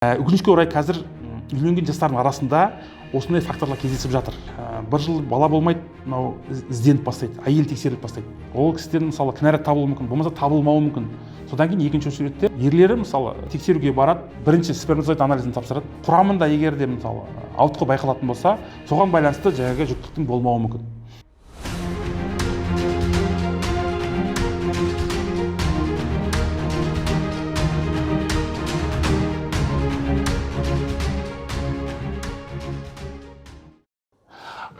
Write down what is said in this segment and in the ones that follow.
Өкінішке орай қазір үйленген жастардың арасында осындай факторлар кездесіп жатыр. Бір жыл бала болмайды, мынау ізденіп бастайды, әйел тексеріліп бастайды. Ол кісіден мысалы кінәрат табылуы мүмкін, болмаса табылмауы мүмкін. Содан кейін екінші очередте ерлері мысалы тексеруге барады, бірінші сперматозоид анализін тапсырады. Құрамында егер де мысалы ауытқу байқалатын болса, соған байланысты жаңағы жүктіліктің болмауы мүмкін.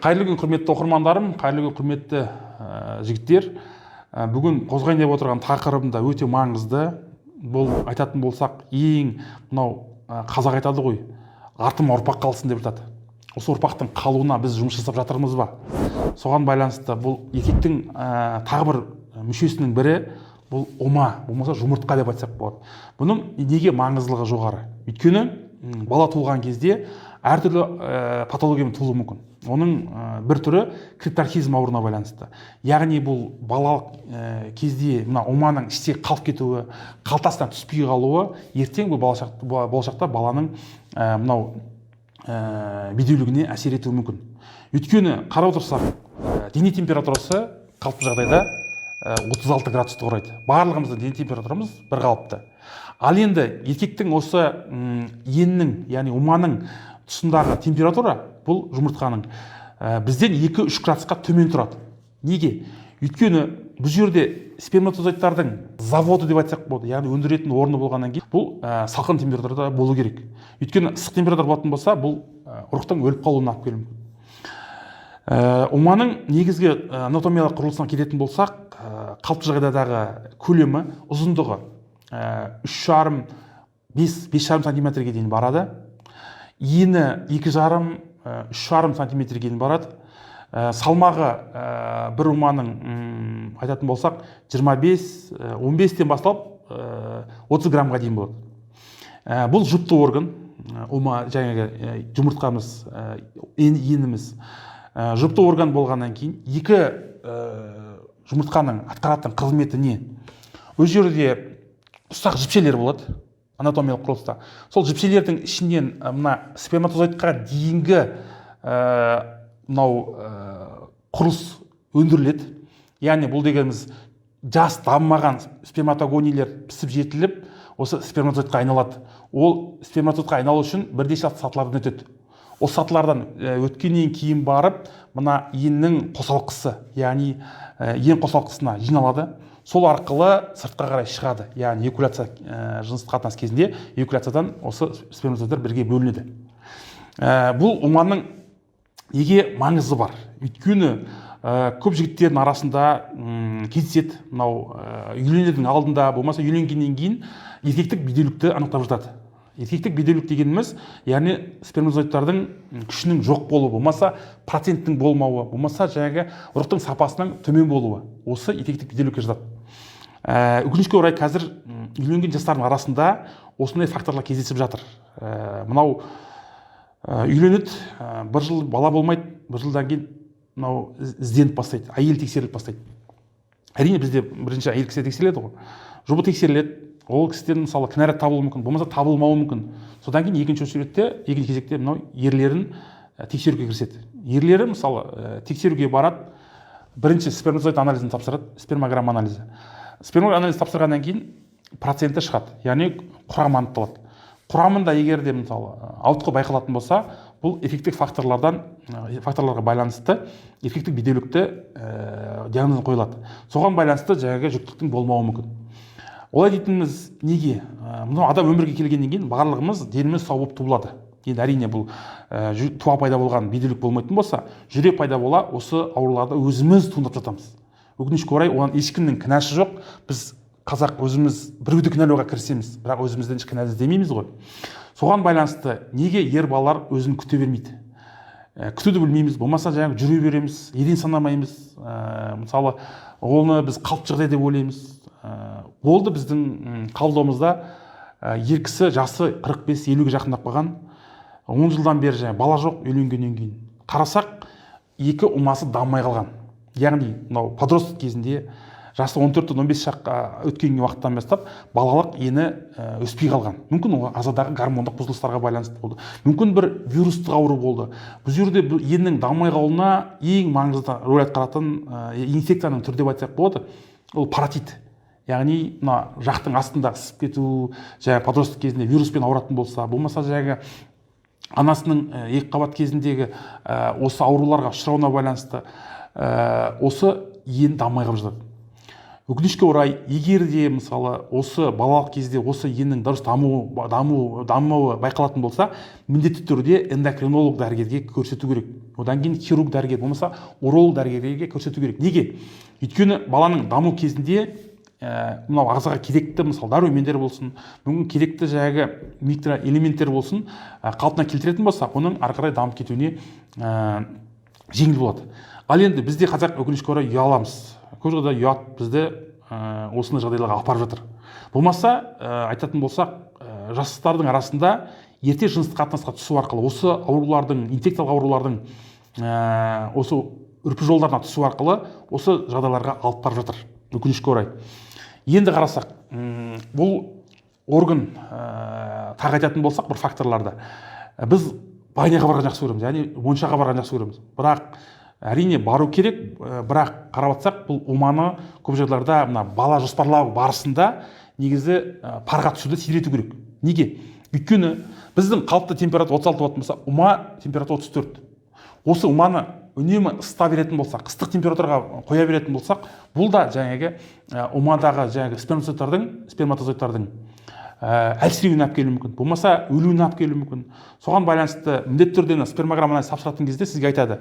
Қайырлы күн, құрметті оқырмандарым, қайырлы күн, құрметті жігіттер. Бүгін қозғайын деп отырған тақырыбымда өте маңызды. Бұл айтатын болсақ, ең мынау қазақ айтады ғой, артыма ұрпақ қалсын деп айтады. Осы ұрпақтың қалуына біз жұмыс жасап жатырмыз ба? Соған байланысты бұл еркектің тағы бір мүшесінің бірі бұл ома, болмаса жұмыртқа деп айтсақ болады. Бұның неге маңыздылығы жоғары? Өйткені бала туылған кезде әртүрлі патологиямен туылуы мүмкін. Оның бір түрі крипторхизм ауруына байланысты. Яғни бұл балалық кезде мына оманың іште қалып кетуі, қалтасына түспей қалуы, ертең бұл болашақта баланың мынау бедеулігіне әсер етуі мүмкін. Өйткені қарап отырсақ, дене температурасы қалыпты жағдайда 36 градусты құрайды. Барлығымыздың дене температурамыз бір қалыпты. Ал енді еркектің осы еннің, яғни оманың тұсындағы температура бұл жұмыртқаның бізден 2-3 градусқа төмен тұрады. Неге? Өйткені бұл жерде сперматозоидтардың заводы деп айтсақ болады, яғни өндіретін орны болғаннан кейін бұл салқын температурада болу керек. Өйткені ыстық температура болатын болса, бұл ұрықтың өліп қалуына алып келуі мүмкін. Оманың негізгі анатомиялық құрылысына келетін болсақ, қалыпты жағдайдағы көлемі, ұзындығы 3,5-5,5 сантиметрге дейін барады. Ені 2,5-3,5 сантиметрге дейін барады. Салмағы бір оманың айтатын болсақ 25-15-тен басталып 30 граммға дейін болады. Бұл жұпты орган, ома жаңағы жұмыртқамыз, еніміз жұпты орган болғаннан кейін екі жұмыртқаның атқаратын қызметі не? Өз жерде ұсақ жіпшелер болады анатомиялық құрылыста. Сол жіпшелердің ішінен мына сперматозоидқа дейінгі мынау құрылыс өндіріледі. Яғни бұл дегеніміз жас дамымаған сперматогонийлер пісіп жетіліп, осы сперматозоидқа айналады. Ол сперматозоидқа айналу үшін бірнеше сатылардан өтеді. Осы сатылардан өткеннен кейін барып, мына еннің қосалқысы, яғни ен қосалқысына жиналады. Сол арқылы сыртқа қарай шығады. Яғни эякуляция, жыныстық қатынас кезінде эякуляциядан осы сперматозоидар бірге бөлінеді. Бұл оманың неге маңызы бар? Өйткені көп жігіттердің арасында кездеседі, мынау үйленудің алдында, болмаса үйленгеннен кейін еркектік бедеулікті анықтап жатады. Еркектік бедеулік дегеніміз, яғни сперматозоидтардың күшінің жоқ болуы, болмаса проценттің болмауы, болмаса жаңағы ұрықтың сапасының төмен болуы. Осы еркектік бедеулікке жатады. Өкінішке орай қазір үйленген жастардың арасында осындай факторлар кездесіп жатыр. Мынау үйленеді, бір жыл бала болмайды, бір жылдан кейін мынау ізденіп бастайды, әйел тексеріліп бастайды. Әрине бізде бірінші әйел кісі тексеріледі ғой. Жұбы тексеріледі. Ол кісіден мысалы кінәрат табылуы мүмкін, болмаса табылмауы мүмкін. Содан кейін екінші очередте, екінші кезекте мынау ерлерін тексеруге кіріседі. Ерлері мысалы тексеруге барады, бірінші сперматозоид анализін тапсырады, спермограмма анализі. Спермограмма анализі тапсырғаннан кейін проценті шығады, яғни құрамы анықталады. Құрамында егер де мысалы ауытқу байқалатын болса, бұл эффекттік факторларға байланысты эффекттік бедеулікті диагнозы қойылады. Соған байланысты жаңағы жүктіліктің болмауы мүмкін. Олай дейтініміз неге? Мынау адам өмірге келгеннен кейін барлығымыз деніміз сау болып туылады. Енді әрине бұл туа пайда болған бедеулік болмайтын болса, жүре пайда бола осы ауруларды өзіміз туындап жатамыз. Өкінішке орай оған ешкімнің кінәсі жоқ. Біз қазақ өзіміз біреуді кінәлауға кірісеміз, бірақ өзімізден еш кінә іздемейміз ғой. Соған байланысты неге ер балалар өзін күте бермейді? Күтуді білмейміз, болмаса жаңағы жүре береміз, ерен санамаймыз. Мысалы, оны біз қалыпты жағдай деп ойлаймыз. Болды біздің қабылдауымызда ер кісі жасы 45-50-ге жақындап қалған, 10 жылдан бері бала жоқ, үйленгеннен кейін. Қарасақ, екі омасы дамымай қалған. Яғни, мынау подростық кезінде жасы 14-тен 15 шаққа өткен уақыттан бастап балалық ені өспей қалған. Мүмкін ол ағзадағы гормондық бұзылыстарға байланысты болды. Мүмкін бір вирустық ауру болды. Бұл жерде еннің дамымай қалуына ең маңызды рөл атқаратын инфекцияның түрі деп айтсақ болады. Ол паротит. Яғни мына жақтың астында ісіп кету, жаңағы подростық кезінде вируспен ауыратын болса, болмаса жаңағы анасының екі қабат кезіндегі осы ауруларға ұшырауына байланысты осы ен дамымай қалып жатады. Өкінішке орай, егер де мысалы осы балалық кезде осы еннің дұрыс дамуы байқалатын болса, міндетті түрде эндокринолог дәрігерге көрсету керек. Одан кейін хирург дәрігер, болмаса уролог дәрігерге көрсету керек. Неге? Өйткені баланың даму кезінде мынау ағзаға керекті мысалы дәрумендер болсын, мүмкін керекті жаңағы микроэлементтер болсын, қалпына келтіретін болса, оның ары қарай дамып кетуіне жеңіл болады. Ал енді бізде қазақ өкінішке орай ұяламыз. Көп жағдайда ұят бізді осындай жағдайларға алып барып жатыр. Болмаса, айтатын болсақ, жастардың арасында ерте жыныстық қатынасқа түсу арқылы осы аурулардың, инфекциялық аурулардың осы үрпі жолдарына түсу арқылы осы жағдайларға алып барып жатыр. Өкінішке орай. Енді қарасақ, бұл орган тағы айтатын болсақ, бір факторларды. Біз баняға барған жақсы көреміз, яғни моншаға барған жақсы көреміз. Бірақ әрине бару керек, бірақ қарап атсақ, бұл уманы көп жағдайларда бала жоспарлау барысында негізі парға түсуді сирету керек. Неге? Өйткені біздің қалыпты температура 36 болатын болса, ума температура 34. Осы уманы үнемі ысыта беретін болсақ, ыстық температураға қоя беретін болсақ, бұл да жаңағы умадағы жаңағы сперматозоидтардың әлсіреуіне алып келуі мүмкін, болмаса өлуіне алып келуі мүмкін. Соған байланысты міндетті түрде спермограмманы тапсыратын кезде сізге айтады: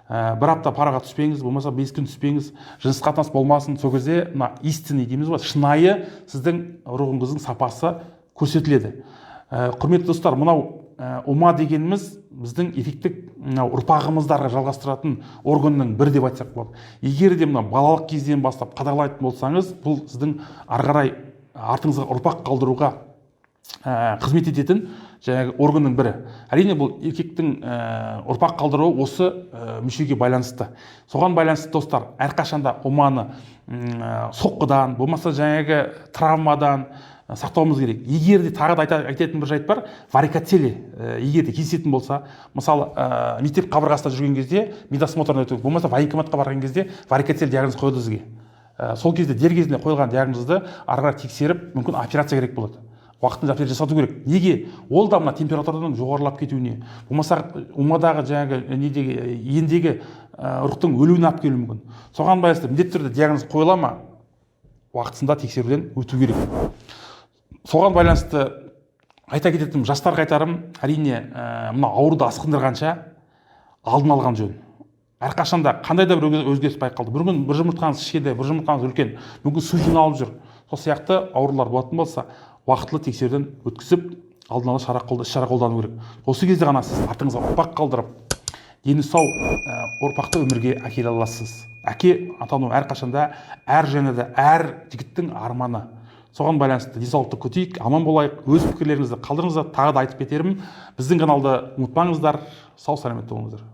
бір апта параға түспеңіз, болмаса 5 күн түспеңіз, жыныстық қатынас болмасын. Сол кезде мына истинный дейміз ғой, шынайы сіздің ұрығыңыздың сапасы көрсетіледі. Құрметті достар, мынау ума дегеніміз біздің эффектік ұрпағымыздарға жалғастыратын органның бірі деп айтсақ болады. Егер де мына балалық кезден бастап қадағалайтын болсаңыз, бұл сіздің ары қарай артыңызға ұрпақ қалдыруға қызмет ететін жаңағы органның бірі. Әрине бұл еркектің ұрпақ қалдыруы осы мүшеге байланысты. Соған байланысты достар, әрқашанда уманы соққыдан, болмаса жаңағы травмадан сақтауымыз керек. Егер де тағы да айтатын бір жайт бар, варикоцеле егер де кездесетін болса, мысалы мектеп қабырғасында жүрген кезде медосмотрдан өту, болмаса военкоматқа барған кезде варикоцеле диагноз қойылды сізге. Сол кезде дер кезінде қойылған диагнозды ары қарай тексеріп, мүмкін операция керек болады. Уақытында операция жасату керек. Неге? Ол да мына температураның жоғарылап кетуіне, болмаса умадағы жаңағы ендегі ұрықтың өлуіне алып келуі мүмкін. Соған байланысты міндетті түрде диагноз қойыла ма, уақытында тексеруден өту керек. Соған байланысты айта кететін жастарға айтарым, әрине мына ауруды асқындырғанша алдын алған жөн. Әрқашанда қандай да бір өзгеріс байқалды. Бір күн бір жұмыртқаңыз кішкентай, бір жұмыртқаңыз үлкен, мүмкін су жиналып жүр. Сол сияқты аурулар болатын болса, уақытылы тексеруден өткізіп, алдын ала шара қолдану керек. Осы кезде ғана сіз артыңызға ұрпақ қалдырып, дені сау ұрпақты өмірге әкеле аласыз. Әке атану әрқашанда әр жанада әр жігіттің арманы. Соған байланысты денсаулықты күтейік, аман болайық. Өз пікірлеріңізді қалдырыңыздар, тағы да айтып кетерім. Біздің каналды ұмытпаңыздар. Сау саламат болыңыздар.